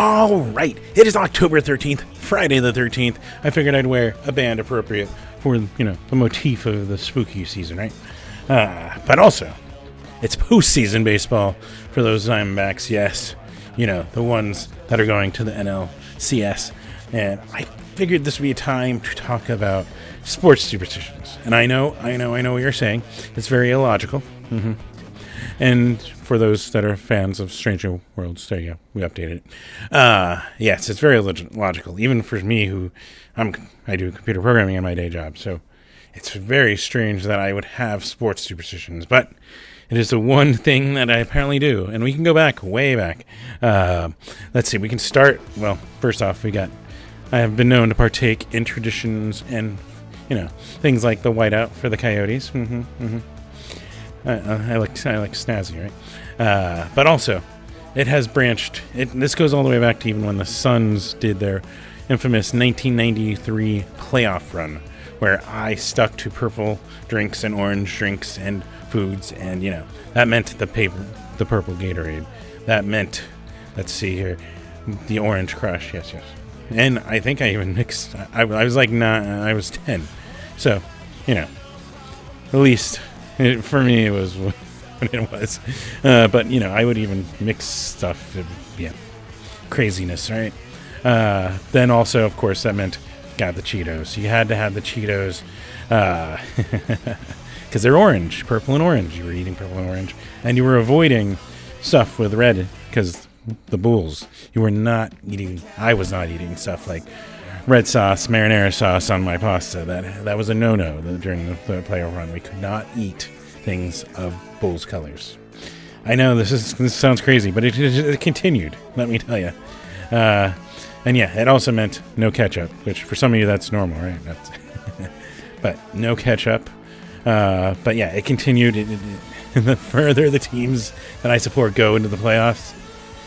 All right, it is October 13th, Friday the 13th. I figured I'd wear a band appropriate for, the motif of the spooky season, right? But also, it's postseason baseball for those Diamondbacks, yes. The ones that are going to the NLCS. And I figured this would be a time to talk about sports superstitions. And I know what you're saying. It's very illogical. And for those that are fans of Stranger Worlds, there you go, we updated it. Yes, it's very logical, even for me who I do computer programming in my day job. So it's very strange that I would have sports superstitions, but it is the one thing that I apparently do. And we can go back, way back. Let's see, we can start, well, first off, I have been known to partake in traditions and, things like the whiteout for the Coyotes. I like snazzy, right? But also, it has branched. This goes all the way back to even when the Suns did their infamous 1993 playoff run, where I stuck to purple drinks and orange drinks and foods, and that meant the purple Gatorade. That meant, let's see here, the Orange Crush. Yes. And I think I even mixed. I was like, I was 10, so at least. For me, it was what it was. But, I would even mix stuff. Craziness, right? Then also, of course, that meant, the Cheetos. You had to have the Cheetos because they're orange, purple and orange. You were eating purple and orange. And you were avoiding stuff with red because the Bulls. You were not eating, I was not eating stuff like red sauce, marinara sauce on my pasta. That was a no-no during the playoff run. We could not eat things of Bulls colors. I know this sounds crazy, but it continued. Let me tell you. And yeah, it also meant no ketchup, which for some of you that's normal, right? But no ketchup. But yeah, it continued. The further the teams that I support go into the playoffs,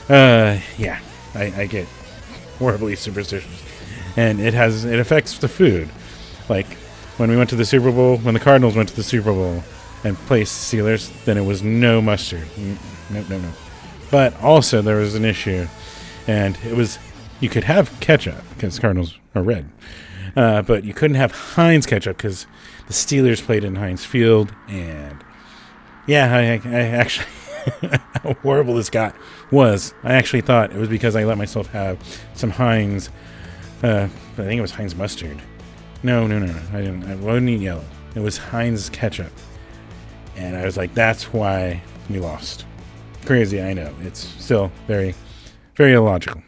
I get horribly superstitious. And it affects the food. Like when we went to the Super Bowl, when the Cardinals went to the Super Bowl and placed Steelers, then it was no mustard. No. But also there was an issue, and it was you could have ketchup because Cardinals are red, but you couldn't have Heinz ketchup because the Steelers played in Heinz Field. And I actually how horrible this was. I actually thought it was because I let myself have some Heinz. I think it was Heinz mustard. No. I didn't. I wasn't eating yellow. It was Heinz ketchup. And I was like, that's why we lost. Crazy, I know. It's still very, very illogical.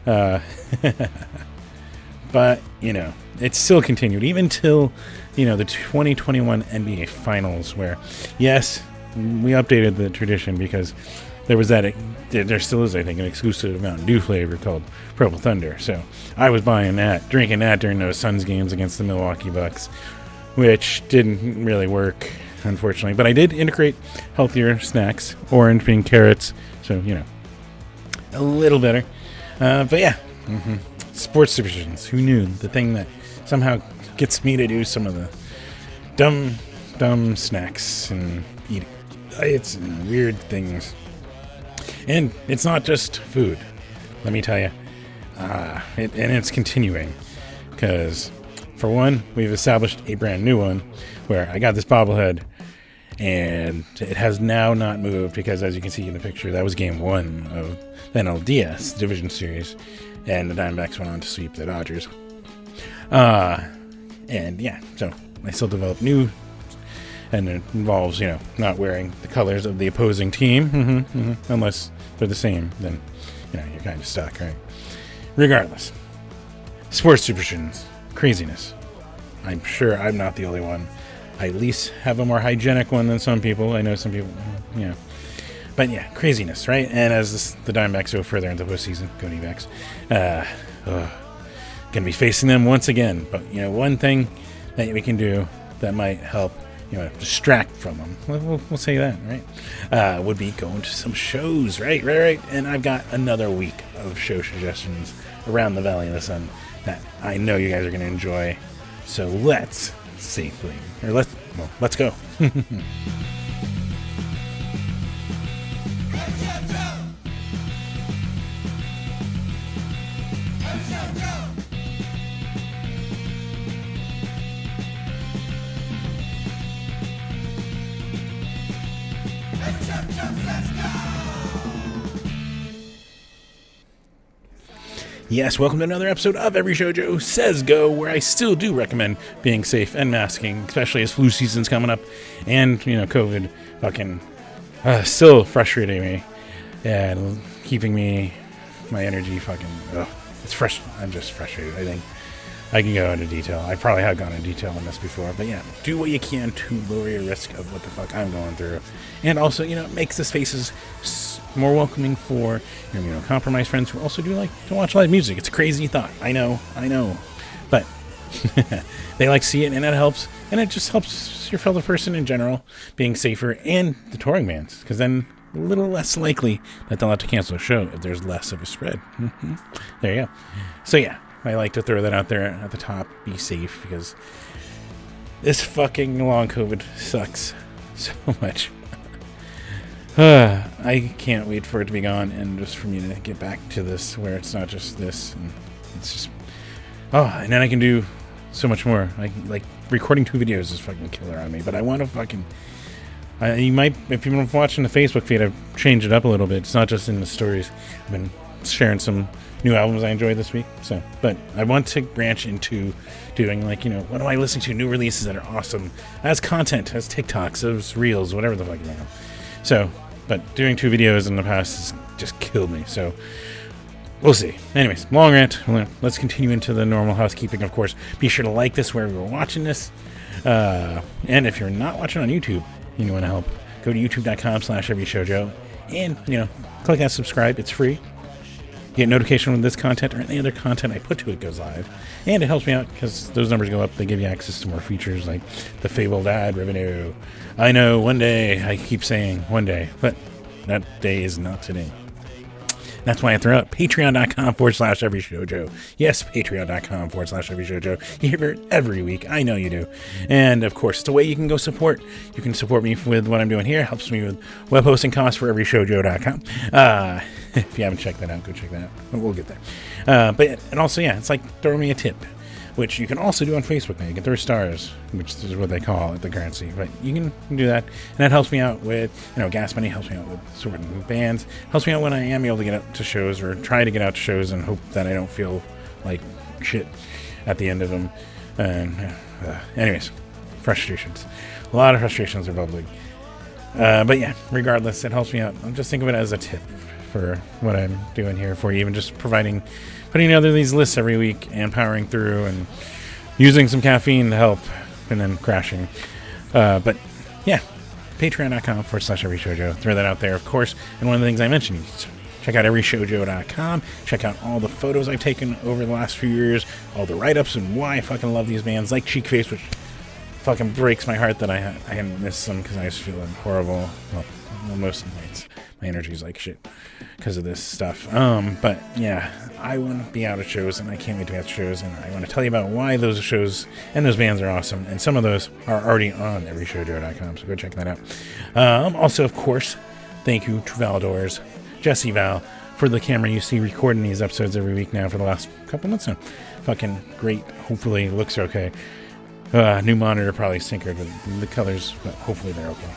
But, it still continued. Even till, the 2021 NBA Finals where, yes, we updated the tradition because there was there still is, I think, an exclusive Mountain Dew flavor called Purple Thunder. So I was drinking that during those Suns games against the Milwaukee Bucks, which didn't really work, unfortunately. But I did integrate healthier snacks, orange being carrots, so, a little better. But yeah, sports superstitions. Who knew? The thing that somehow gets me to do some of the dumb snacks and eat diets and weird things. And it's not just food, let me tell you. And it's continuing. Because, for one, we've established a brand new one where I got this bobblehead, and it has now not moved because, as you can see in the picture, that was game 1 of the NLDS Division Series. And the Diamondbacks went on to sweep the Dodgers. And yeah, so I still develop new. And it involves, not wearing the colors of the opposing team. Unless they're the same, then, you're kind of stuck, right? Regardless. Sports superstitions. Craziness. I'm sure I'm not the only one. I at least have a more hygienic one than some people. I know some people, But yeah, craziness, right? And as the Diamondbacks go further into the postseason, go D-backs, going to be facing them once again. But, one thing that we can do that might help distract from them. We'll say that, right? Would be going to some shows, right? And I've got another week of show suggestions around the Valley of the Sun that I know you guys are going to enjoy. So let's go. Yes, welcome to another episode of Every Shoujo Says Go, where I still do recommend being safe and masking, especially as flu season's coming up, and, COVID fucking still frustrating me, and keeping my energy fucking, it's fresh. I'm just frustrated. I think I can go into detail. I probably have gone into detail on this before, but yeah, do what you can to lower your risk of what the fuck I'm going through. And also, it makes the spaces more welcoming for your immunocompromised friends who also do like to watch live music. It's a crazy thought. I know. But they like to see it, and it helps. And it just helps your fellow person in general being safer, and the touring bands, because then a little less likely that they'll have to cancel a show if there's less of a spread. There you go. So yeah, I like to throw that out there at the top. Be safe, because this fucking long COVID sucks so much. I can't wait for it to be gone, and just for me to get back to this, where it's not just this, and it's just, and then I can do so much more. Like recording 2 videos is fucking killer on me, but I want to fucking, you might, if you've been watching the Facebook feed, I've changed it up a little bit. It's not just in the stories. I've been sharing some new albums I enjoyed this week. So, but I want to branch into doing what am I listening to? New releases that are awesome as content, as TikToks, as Reels, whatever the fuck you know. So, but doing 2 videos in the past has just killed me. So, we'll see. Anyways, long rant. Let's continue into the normal housekeeping. Of course, be sure to like this wherever you're watching this. And if you're not watching on YouTube, and you want to help, go to youtube.com/everyshoujo and, click that subscribe. It's free. You get notification when this content or any other content I put to it goes live. And it helps me out because those numbers go up. They give you access to more features like the fabled ad revenue. I know, one day, I keep saying one day, but that day is not today. That's why I throw out patreon.com/everyshoujo. Yes, patreon.com/everyshoujo. You hear it every week. I know you do. And, of course, it's a way you can go support. You can support me with what I'm doing here. It helps me with web hosting costs for everyshoujo.com. If you haven't checked that out, go check that out. We'll get there. And also, it's like throw me a tip, which you can also do on Facebook now. You can throw stars, which is what they call it, the currency. But you can do that, and that helps me out with, gas money, helps me out with supporting bands, helps me out when I am able to get out to shows, or try to get out to shows, and hope that I don't feel like shit at the end of them. And anyways, frustrations. A lot of frustrations are bubbling. But yeah, regardless, it helps me out. I'll just think of it as a tip for what I'm doing here for you, even just putting together these lists every week and powering through and using some caffeine to help, and then crashing. But yeah, patreon.com/everyshoujo. Throw that out there, of course. And one of the things I mentioned, check out everyshoujo.com. Check out all the photos I've taken over the last few years, all the write-ups, and why I fucking love these bands, like Cheekface, which fucking breaks my heart that I hadn't missed them because I was feeling horrible. Well, most nights my energy's like shit because of this stuff. But yeah, I want to be out of shows, and I can't wait to be out of shows, and I want to tell you about why those shows and those bands are awesome, and some of those are already on everyshoujo.com, so go check that out. Also, of course, thank you to Valdors, Jesse Val, for the camera you see recording these episodes every week now for the last couple months now. Fucking great. Hopefully it looks okay. New monitor, probably sinkered with the colors, but hopefully they're okay.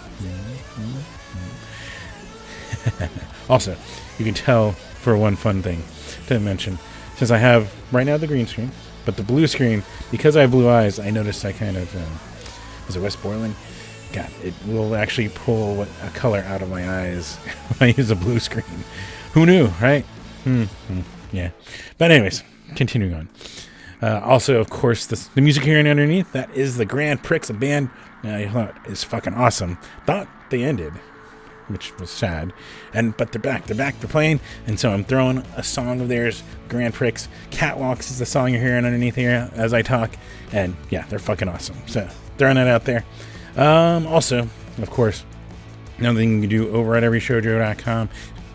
Also, you can tell for one fun thing to mention, since I have right now the green screen, but the blue screen, because I have blue eyes, I noticed I kind of, is it West Borland? God, it will actually pull a color out of my eyes when I use a blue screen. Who knew, right? Yeah. But anyways, continuing on. Also, of course, the music hearing underneath, that is the Grand Prix, a band I thought is fucking awesome. Thought they ended, which was sad, but they're back, they're playing, and so I'm throwing a song of theirs, Grand Prix. Catwalks is the song you're hearing underneath here as I talk, and yeah, they're fucking awesome, so throwing that out there. Also, of course, another thing you can do over at everyshoujo.com,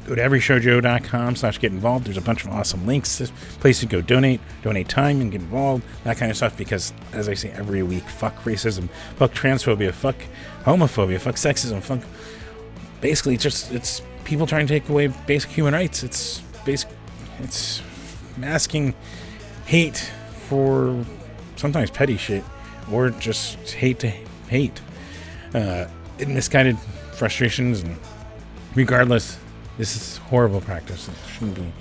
go to everyshoujo.com/get involved. There's a bunch of awesome links, places to go donate time and get involved, that kind of stuff, because as I say every week, fuck racism, fuck transphobia, fuck homophobia, fuck sexism, fuck, basically it's people trying to take away basic human rights. It's masking hate for sometimes petty shit, or just hate to hate, misguided frustrations, and regardless, this is horrible practice. It shouldn't be.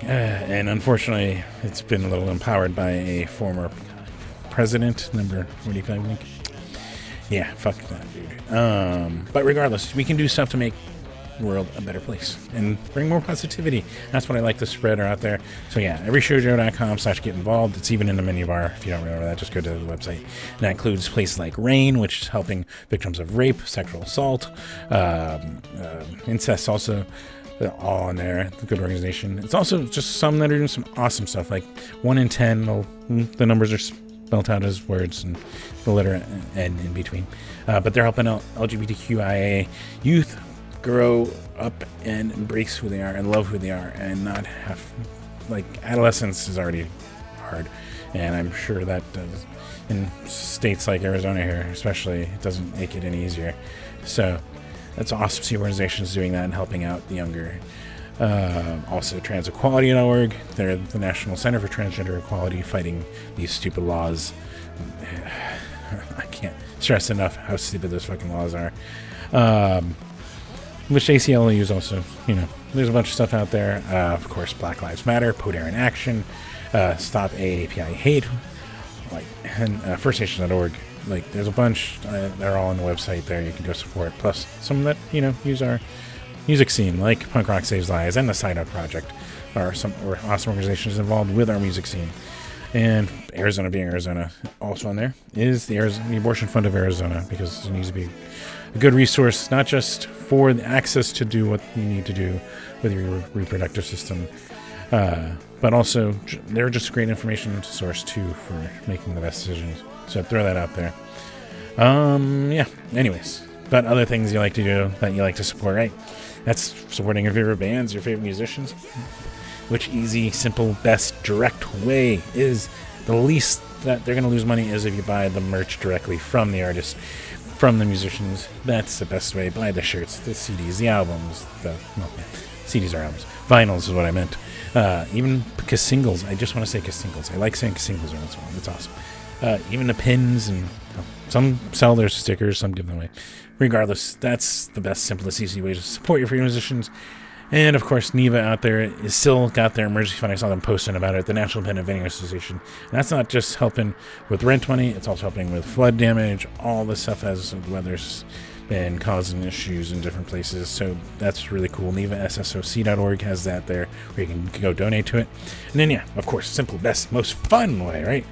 And unfortunately, it's been a little empowered by a former president, number 45, I think. Yeah, fuck that, dude. But regardless, we can do stuff to make the world a better place and bring more positivity. That's what I like to spread out there. So yeah, everyshowjoe.com/get involved. It's even in the menu bar. If you don't remember that, just go to the website. And that includes places like RAIN, which is helping victims of rape, sexual assault, incest also. They're all in there. It's a good organization. It's also just some that are doing some awesome stuff. Like 1 in 10, the numbers are spelled out as words and the letter N in between. But they're helping out LGBTQIA youth grow up and embrace who they are and love who they are and not have, like, adolescence is already hard. And I'm sure that in states like Arizona here, especially, it doesn't make it any easier. So that's awesome to see organizations doing that and helping out the younger. Also, transequality.org. They're the National Center for Transgender Equality, fighting these stupid laws. I can't stress enough how stupid those fucking laws are. Which ACLU is also, there's a bunch of stuff out there. Of course, Black Lives Matter, Poder in Action, Stop AAPI Hate, and FirstNation.org. Like, there's a bunch. They're all on the website there. You can go support. Plus, some that, use our music scene, like Punk Rock Saves Lives and the Side Up Project, are awesome organizations involved with our music scene. And Arizona being Arizona, also on there is the Abortion Fund of Arizona, because it needs to be a good resource, not just for the access to do what you need to do with your reproductive system, but also they're just a great information source too for making the best decisions. So throw that out there. Yeah. Anyways, but other things you like to do that you like to support, right? That's supporting your favorite bands, your favorite musicians. Which easy, simple, best, direct way is the least that they're going to lose money is if you buy the merch directly from the artist, from the musicians. That's the best way. Buy the shirts, the CDs, the albums, CDs are albums. Vinyls is what I meant. Even singles. I just want to say singles. I like saying singles once in a while. That's awesome. Even the pins, and some sell their stickers, some give them away. Regardless, that's the best, simplest, easy way to support your favorite musicians. And, of course, NEVA out there is still got their emergency fund. I saw them posting about it, the National Independent Vending Association. And that's not just helping with rent money. It's also helping with flood damage, all this stuff as the weather's been causing issues in different places. So that's really cool. NEVASSOC.org has that there where you can go donate to it. And then, yeah, of course, simple, best, most fun way, right?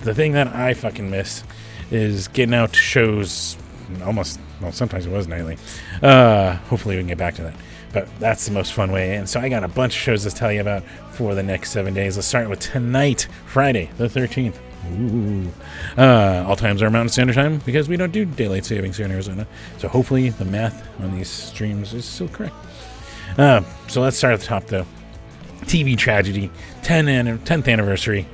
The thing that I fucking miss is getting out to shows sometimes it was nightly. Hopefully we can get back to that. But that's the most fun way. And so I got a bunch of shows to tell you about for the next 7 days. Let's start with tonight, Friday the 13th. Ooh. All times are Mountain Standard Time because we don't do daylight savings here in Arizona. So hopefully the math on these streams is still correct. So let's start at the top, though. TV Tragedy, 10th anniversary.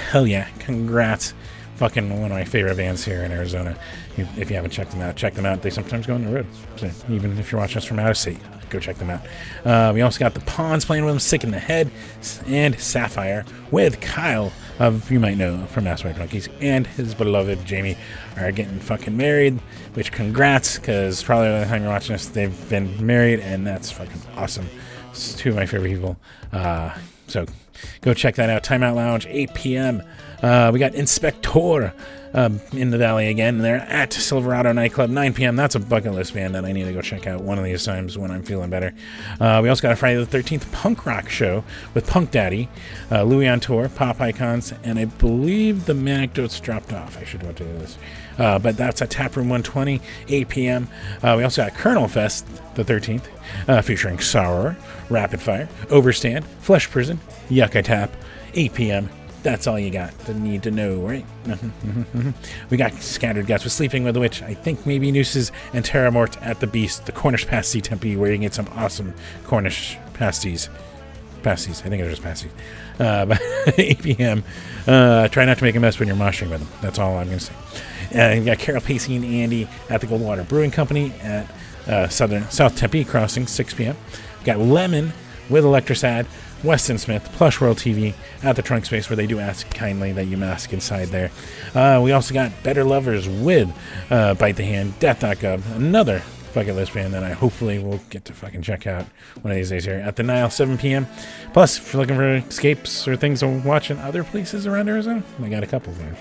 Hell yeah. Congrats. Fucking one of my favorite bands here in Arizona. If you haven't checked them out, check them out. They sometimes go on the road. So even if you're watching us from out of state, go check them out. We also got the Pawns playing with them, Sick in the Head, and Sapphire with Kyle, you might know from Mass White Monkeys, and his beloved Jamie are getting fucking married, which congrats, because probably by the time you're watching this, they've been married, and that's fucking awesome. It's two of my favorite people. So go check that out. Timeout Lounge, 8 p.m. We got Inspector in the Valley again. They're at Silverado Nightclub, 9 p.m. That's a bucket list band that I need to go check out one of these times when I'm feeling better. We also got a Friday the 13th punk rock show with Punk Daddy, Louis on tour, Pop Icons, and I believe the Manecdotes dropped off. I should go to this. But that's at Taproom 120, 8 p.m. We also got Colonel Fest the 13th, featuring Sorrower, Rapid Fire, Overstand, Flesh Prison, Yucca Tap, 8 p.m. That's all you got to need to know, right? We got Scattered Guts with Sleeping with the Witch, I think maybe Nooses, and Terra Mort at the Beast, the Cornish Pasty Tempe, where you can get some awesome Cornish pasties. I think it was just pasties. But 8 p.m. Try not to make a mess when you're moshing with them. That's all I'm going to say. You got Carol Pacey and Andy at the Goldwater Brewing Company at South Tempe Crossing, 6 p.m. We got Lemon with Electrosad, Weston Smith, Plush World TV at the Trunk Space, where they do ask kindly that you mask inside there. We also got Better Lovers with Bite the Hand, Death.gov, another bucket list band that I hopefully will get to fucking check out one of these days here at the Nile, 7 p.m. Plus, if you're looking for escapes or things to watch in other places around Arizona, I got a couple there.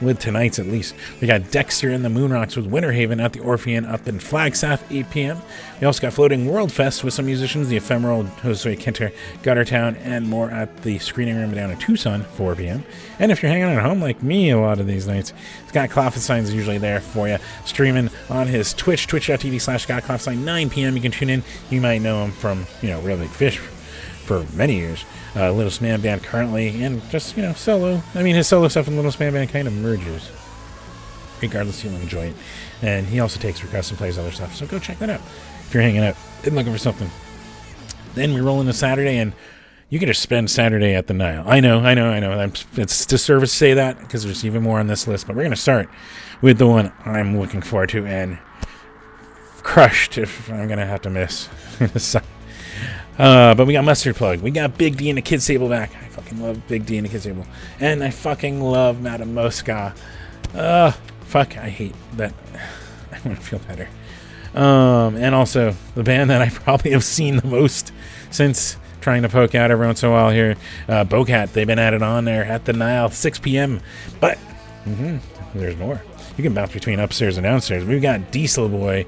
With tonight's at least. We got Dexter and the Moonrocks with Winter Haven at the Orpheum up in Flagstaff, 8 p.m. We also got Floating World Fest with some musicians, the Ephemeral, Josue Kinter, Guttertown, and more at the Screening Room down in Tucson, 4 p.m. And if you're hanging out at home like me a lot of these nights, Scott Kloffenstein is usually there for you, streaming on his Twitch, twitch.tv/Scott Kloffenstein, 9 p.m. You can tune in. You might know him from, Real Big Fish for many years. Littlest Man Band currently, and just, solo. I mean, his solo stuff in Littlest Man Band kind of merges. Regardless, you'll enjoy it. And he also takes requests and plays other stuff, so go check that out if you're hanging out and looking for something. Then we roll into Saturday, and you can just spend Saturday at the Nile. I know. It's disservice to say that, because there's even more on this list, but we're going to start with the one I'm looking forward to, and crushed if I'm going to have to miss. But we got Mustard Plug. We got Big D and the Kids Table back. I fucking love Big D and the Kids Table. And I fucking love Madame Mosca. Fuck, I hate that. I want to feel better. And also, the band that I probably have seen the most since trying to poke out every once in a while here, Bocat. They've been at it on there at the Nile, 6 p.m. But, there's more. You can bounce between upstairs and downstairs. We've got Diesel Boy.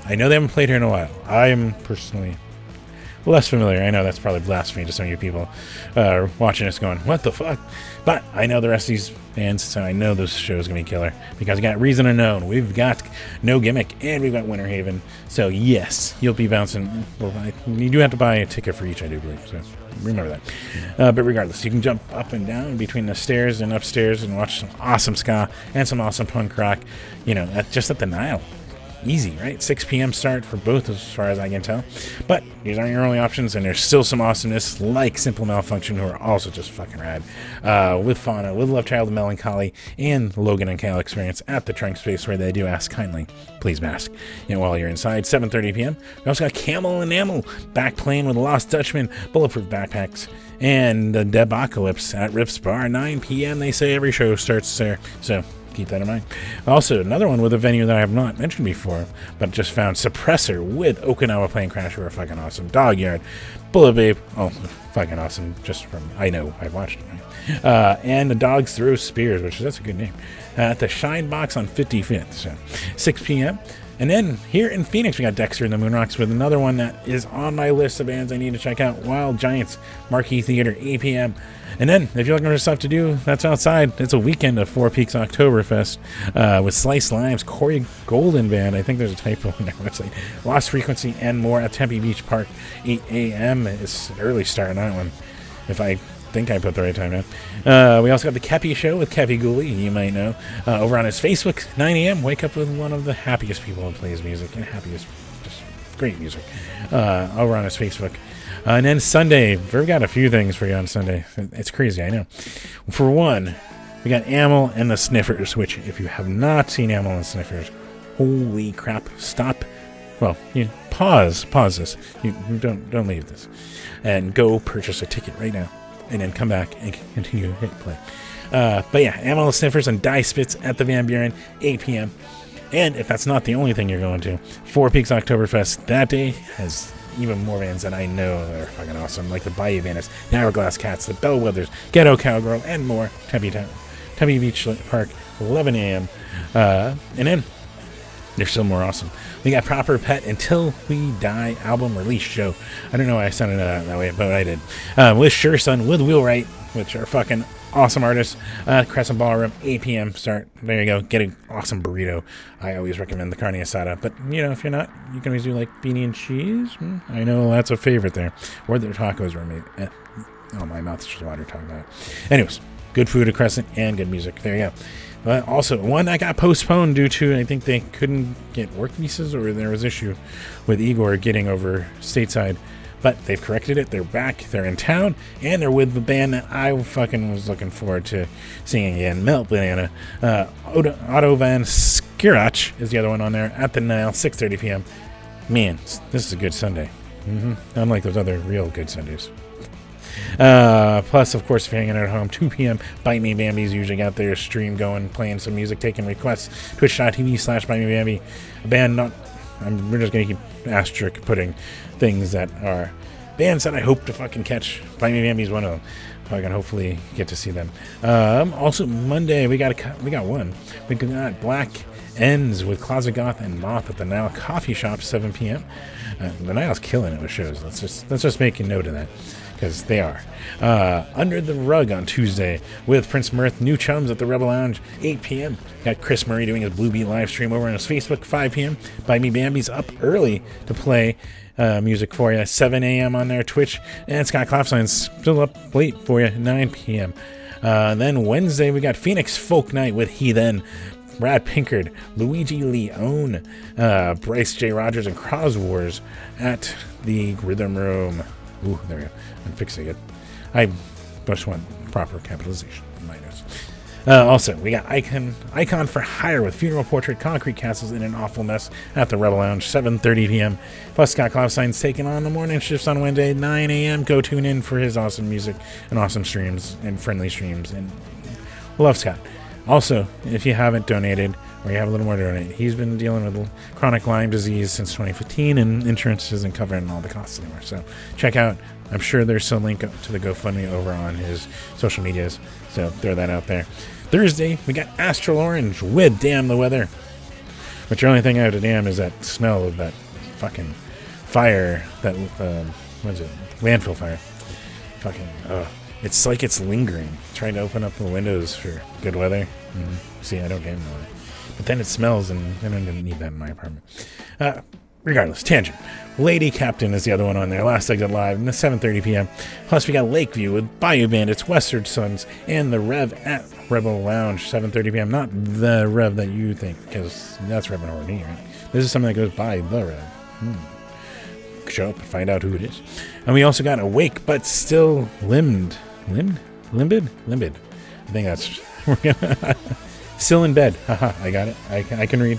I know they haven't played here in a while. I am personally less familiar. I know that's probably blasphemy to some of you people watching us going, what the fuck? But I know the rest of these bands, so I know this show is going to be killer. Because we got Reason Unknown, we've got No Gimmick, and we've got Winter Haven. So yes, you'll be bouncing. Well, you do have to buy a ticket for each, I do believe. So remember that. But regardless, you can jump up and down between the stairs and upstairs and watch some awesome ska and some awesome punk rock, just at the Nile. Easy, right? 6 p.m. start for both as far as I can tell. But these aren't your only options, and there's still some awesomeness like Simple Malfunction, who are also just fucking rad. With Fauna, with Love Child of Melancholy, and Logan and Kale Experience at the Trunk Space, where they do ask kindly, please mask. While you're inside, 7:30 p.m. We also got Camel and Enamel back playing with Lost Dutchman, Bulletproof Backpacks, and the Debacalypse at Rips Bar, 9 p.m. They say every show starts there, so keep that in mind. Also, another one with a venue that I have not mentioned before, but just found, Suppressor with Okinawa Plane Crash, who are fucking awesome. Dog Yard, Bullet Babe, fucking awesome, just from, I know, I've watched it, right? And the Dogs Throw Spears, that's a good name, at the Shine Box on 55th, so 6 p.m. And then here in Phoenix, we got Dexter and the Moonrocks with another one that is on my list of bands I need to check out. Wild Giants, Marquee Theater, 8 p.m. And then, if you're looking for stuff to do, that's outside. It's a weekend of Four Peaks Oktoberfest with Slice Limes, Corey Golden Band. I think there's a typo on their website. Lost Frequency and more at Tempe Beach Park, 8 a.m. It's early start on that one, if I think I put the right time in. We also got the Kepi Show with Kepi Gooley, you might know, over on his Facebook, 9 a.m. Wake up with one of the happiest people who plays music, and happiest, just great music, over on his Facebook. And then Sunday, we've got a few things for you on Sunday. It's crazy, I know. For one, we got Amel and the Sniffers, which, if you have not seen Amel and the Sniffers, holy crap, stop. Well, pause this. You don't leave this. And go purchase a ticket right now. And then come back and continue to hit play. But yeah, Amel and the Sniffers and Die Spits at the Van Buren, 8 p.m. And if that's not the only thing you're going to, Four Peaks Oktoberfest that day has even more bands that I know that are fucking awesome, like the Bayou Bandits, Hourglass Cats, the Bellwethers, Ghetto Cowgirl, and more. Tempe Beach Park, 11 a.m. And then there's still more awesome. We got Proper Pet Until We Die album release show. I don't know why I sounded that way, but I did. With Sure Son, with Wheelwright, which are fucking awesome artists. Crescent Ballroom, 8 p.m. start. There you go. Get an awesome burrito. I always recommend the carne asada. But, if you're not, you can always do, like, beanie and cheese. I know that's a favorite there. Or their tacos are made. My mouth's just water talking about it. Anyways, good food at Crescent and good music. There you go. But also, one that got postponed due to, I think they couldn't get work visas, or there was issue with Igor getting over stateside. But they've corrected it. They're back. They're in town. And they're with the band that I fucking was looking forward to seeing again. Melt Banana. Otto Van Skirach is the other one on there at the Nile, 6:30 p.m. Man, this is a good Sunday. Unlike those other real good Sundays. Plus, of course, if you're hanging out at home, 2 p.m., Bite Me Bambi's usually got their stream going, playing some music, taking requests. Twitch.tv/Bite Me Bambi. A band not... we're just going to keep asterisk putting things that are bands that I hope to fucking catch. Bite Me Bambi's one of them. I can hopefully get to see them. Also, Monday, we got one. We got Black Ends with Closet Goth and Moth at the Nile Coffee Shop, 7 p.m. The Nile's killing it with shows. Let's just make a note of that, because they are. Under the Rug on Tuesday with Prince Mirth, New Chums at the Rebel Lounge, 8 p.m. Got Chris Murray doing his Blue Beat live stream over on his Facebook, 5 p.m. Bite Me Bambi's up early to play music for you, 7 a.m. on their Twitch. And Scott Clapsign's still up late for you, 9 p.m. Then Wednesday, we got Phoenix Folk Night with Heathen, Brad Pinkard, Luigi Leone, Bryce J. Rogers, and Cross Wars at the Rhythm Room. Ooh, there we go. I'm fixing it. I just want proper capitalization in my notes. Also, we got Icon for Hire with Funeral Portrait, Concrete Castles in an Awful Mess at the Rebel Lounge, 7:30 p.m. Plus, Scott Clapsign's taking on the morning shifts on Wednesday, 9 a.m. Go tune in for his awesome music and awesome streams and friendly streams. And love Scott. Also, if you haven't donated or you have a little more to donate, he's been dealing with chronic Lyme disease since 2015, and insurance isn't covering all the costs anymore. So check out, I'm sure there's some link to the GoFundMe over on his social medias. So throw that out there. Thursday, we got Astral Orange with Damn the Weather. But the only thing I have to damn is that smell of that fucking fire, that, what is it, landfill fire. Fucking, it's like it's lingering. Trying to open up the windows for good weather. See, I don't get no weather. But then it smells, and I don't need that in my apartment. Regardless, tangent. Lady Captain is the other one on there. Last Exit Live, 7:30 p.m. Plus, we got Lakeview with Bayou Bandits, Western Sons, and the Rev at Rebel Lounge, 7:30 p.m. Not the Rev that you think, because that's Rev and Orney, right? This is something that goes by the Rev. Show up and find out who it is. And we also got Awake, but still limbed. Limbed? I think that's... We're gonna... Still in bed. Haha, I got it. I can read.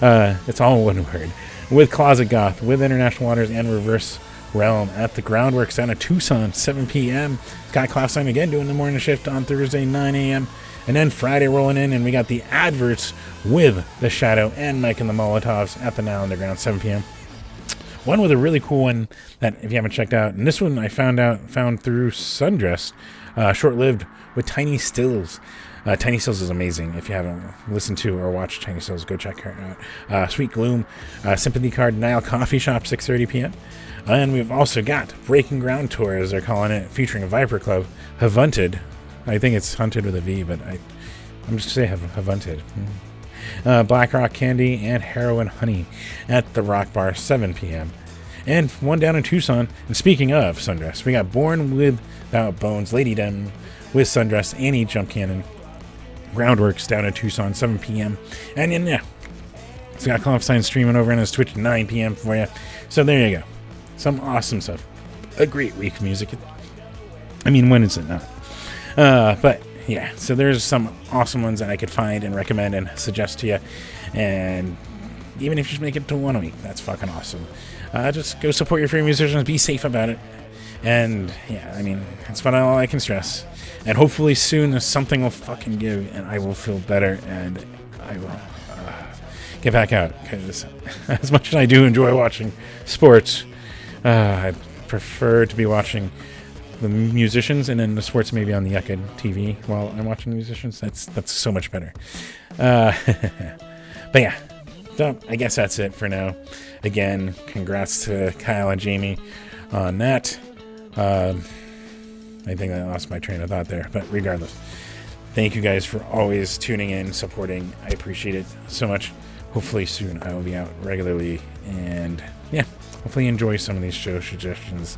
It's all one word. With Closet Goth, with International Waters and Reverse Realm at the Groundworks down at Tucson, 7 p.m. Scott Clapsign again doing the morning shift on Thursday, 9 a.m. And then Friday rolling in, and we got the Adverts with The Shadow and Mike and the Molotovs at the Now Underground, 7 p.m. One with a really cool one that if you haven't checked out, and this one I found through Sundress, Short-Lived with Tiny Stills. Tiny Stills is amazing. If you haven't listened to or watched Tiny Stills, go check her out. Sweet Gloom, Sympathy Card, Nile Coffee Shop, 6:30 p.m. And we've also got Breaking Ground Tour, as they're calling it, featuring Viper Club, Havunted. I think it's Hunted with a V, but I'm just going to say Havunted. Black Rock Candy, and Heroin Honey at the Rock Bar, 7 p.m. And one down in Tucson. And speaking of Sundress, we got Born Without Bones, Lady Dem with Sundress, Annie Jump Cannon, Groundworks down in Tucson, 7 p.m. And then, yeah, Scott Clapsign streaming over on his Twitch, 9 p.m. for you. So there you go. Some awesome stuff. A great week of music. I mean, when is it not? But yeah, so there's some awesome ones that I could find and recommend and suggest to you. And even if you just make it to one a week, that's fucking awesome. Just go support your favorite musicians. Be safe about it. And yeah, I mean, that's about all I can stress. And hopefully soon something will fucking give and I will feel better and I will get back out. Because as much as I do enjoy watching sports, I prefer to be watching the musicians, and then the sports maybe on the Yucca TV while I'm watching the musicians. That's so much better. But yeah, so I guess that's it for now. Again, congrats to Kyle and Jamie on that. I think I lost my train of thought there, but regardless, thank you guys for always tuning in, supporting. I appreciate it so much. Hopefully soon I will be out regularly, and yeah, hopefully enjoy some of these show suggestions,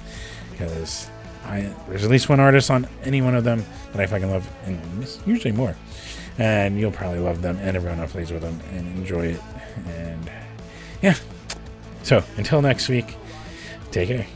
because there's at least one artist on any one of them that I fucking love, and usually more. And you'll probably love them and everyone who plays with them and enjoy it. And yeah. So until next week, take care.